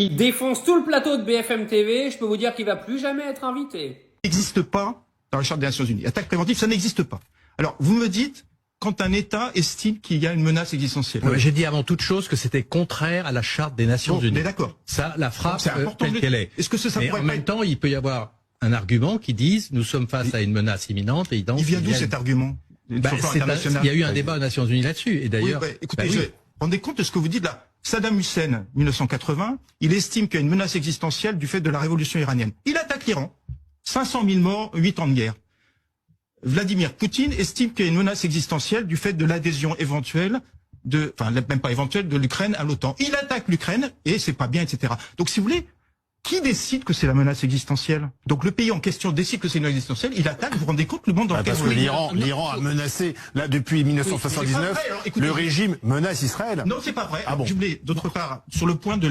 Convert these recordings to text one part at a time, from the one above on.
Il défonce tout le plateau de BFM TV, je peux vous dire qu'il va plus jamais être invité. Ça n'existe pas dans la Charte des Nations Unies. Attaque préventive, ça n'existe pas. Alors, vous me dites, quand un État estime qu'il y a une menace existentielle. Ouais. J'ai dit avant toute chose que c'était contraire à la Charte des Nations Unies. Mais d'accord. Ça, la phrase telle qu'elle est. Est-ce que ça Mais pourrait en même temps, il peut y avoir un argument qui dise nous sommes face à une menace imminente et donc il vient d'où cet argument? Il y a eu un débat aux Nations Unies là-dessus. Et d'ailleurs, écoutez, vous rendez compte de ce que vous dites là. Saddam Hussein, 1980, il estime qu'il y a une menace existentielle du fait de la révolution iranienne. Il attaque l'Iran. 500 000 morts, 8 ans de guerre. Vladimir Poutine estime qu'il y a une menace existentielle du fait de l'adhésion éventuelle même pas éventuelle, de l'Ukraine à l'OTAN. Il attaque l'Ukraine et c'est pas bien, etc. Donc, si vous voulez, qui décide que c'est la menace existentielle? Donc le pays en question décide que c'est une menace existentielle, il attaque, vous vous rendez compte le monde dans lequel parce que l'Iran a menacé, là depuis 1979, le régime menace Israël. Non, c'est pas vrai. Ah bon. D'autre part, sur le point du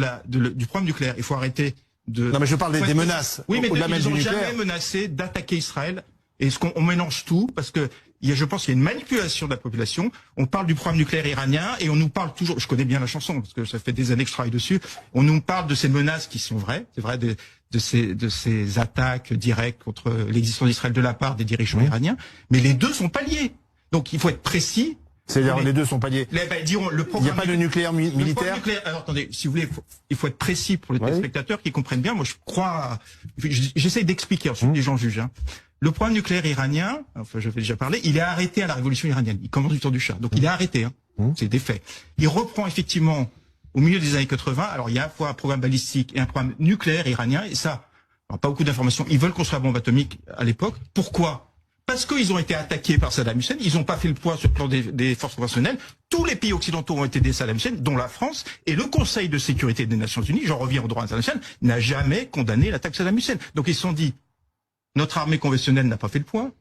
programme nucléaire, il faut arrêter de... Non mais je parle des menaces. Oui, mais au-delà même ils du n'ont nucléaire. jamais menacé d'attaquer Israël. Et on mélange tout, parce que je pense qu'il y a une manipulation de la population. On parle du programme nucléaire iranien et on nous parle toujours, je connais bien la chanson parce que ça fait des années que je travaille dessus, on nous parle de ces menaces qui sont vraies, c'est vrai, de ces attaques directes contre l'existence d'Israël de la part des dirigeants iraniens, mais les deux sont pas liés. Donc il faut être précis. C'est-à-dire les deux sont pas liés. Diront, il n'y a pas de nucléaire militaire. Alors attendez, si vous voulez, il faut être précis pour les téléspectateurs qui comprennent bien. Moi, j'essaye d'expliquer, ensuite les gens jugent. Le programme nucléaire iranien, enfin je vais déjà parler, il est arrêté à la révolution iranienne. Il commence du temps du Shah. Donc il est arrêté, c'est des faits. Il reprend effectivement au milieu des années 80. Alors il y a à la fois un programme balistique et un programme nucléaire iranien. Et ça, alors, pas beaucoup d'informations. Ils veulent construire la bombe atomique à l'époque. Pourquoi? Parce qu'ils ont été attaqués par Saddam Hussein. Ils n'ont pas fait le poids sur le plan des forces conventionnelles. Tous les pays occidentaux ont été des Saddam Hussein, dont la France. Et le Conseil de sécurité des Nations Unies, j'en reviens au droit international, n'a jamais condamné l'attaque de Saddam Hussein. Donc ils se sont dit, notre armée conventionnelle n'a pas fait le point.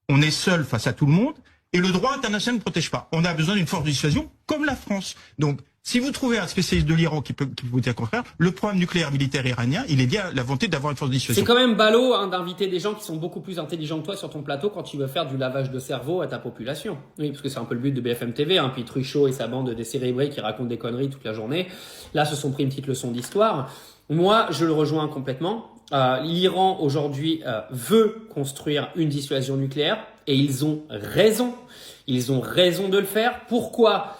On est seul face à tout le monde. Et le droit international ne protège pas. On a besoin d'une force de dissuasion comme la France. Donc, si vous trouvez un spécialiste de l'Iran qui peut vous dire le contraire, le programme nucléaire militaire iranien, il est lié à la volonté d'avoir une force de dissuasion. C'est quand même ballot d'inviter des gens qui sont beaucoup plus intelligents que toi sur ton plateau quand tu veux faire du lavage de cerveau à ta population. Oui, parce que c'est un peu le but de BFM TV, puis Truchot et sa bande de décérébrés qui racontent des conneries toute la journée. Là, se sont pris une petite leçon d'histoire. Moi, je le rejoins complètement. L'Iran aujourd'hui veut construire une dissuasion nucléaire et ils ont raison. Ils ont raison de le faire. Pourquoi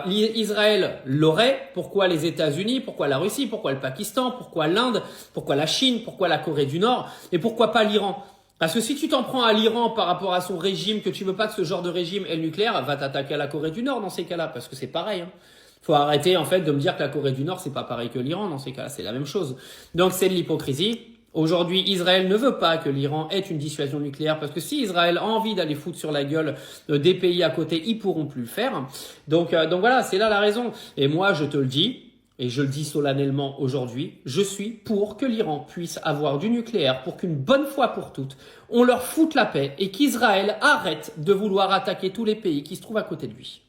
Israël l'aurait? Pourquoi les États-Unis? Pourquoi la Russie? Pourquoi le Pakistan? Pourquoi l'Inde? Pourquoi la Chine? Pourquoi la Corée du Nord? Et pourquoi pas l'Iran? Parce que si tu t'en prends à l'Iran par rapport à son régime, que tu veux pas que ce genre de régime ait le nucléaire, va t'attaquer à la Corée du Nord dans ces cas-là, parce que c'est pareil. Faut arrêter en fait de me dire que la Corée du Nord c'est pas pareil que l'Iran dans ces cas-là, c'est la même chose. Donc c'est de l'hypocrisie. Aujourd'hui, Israël ne veut pas que l'Iran ait une dissuasion nucléaire parce que si Israël a envie d'aller foutre sur la gueule des pays à côté, ils pourront plus le faire. Donc voilà, c'est là la raison. Et moi, je te le dis, et je le dis solennellement aujourd'hui, je suis pour que l'Iran puisse avoir du nucléaire pour qu'une bonne fois pour toutes, on leur foute la paix et qu'Israël arrête de vouloir attaquer tous les pays qui se trouvent à côté de lui.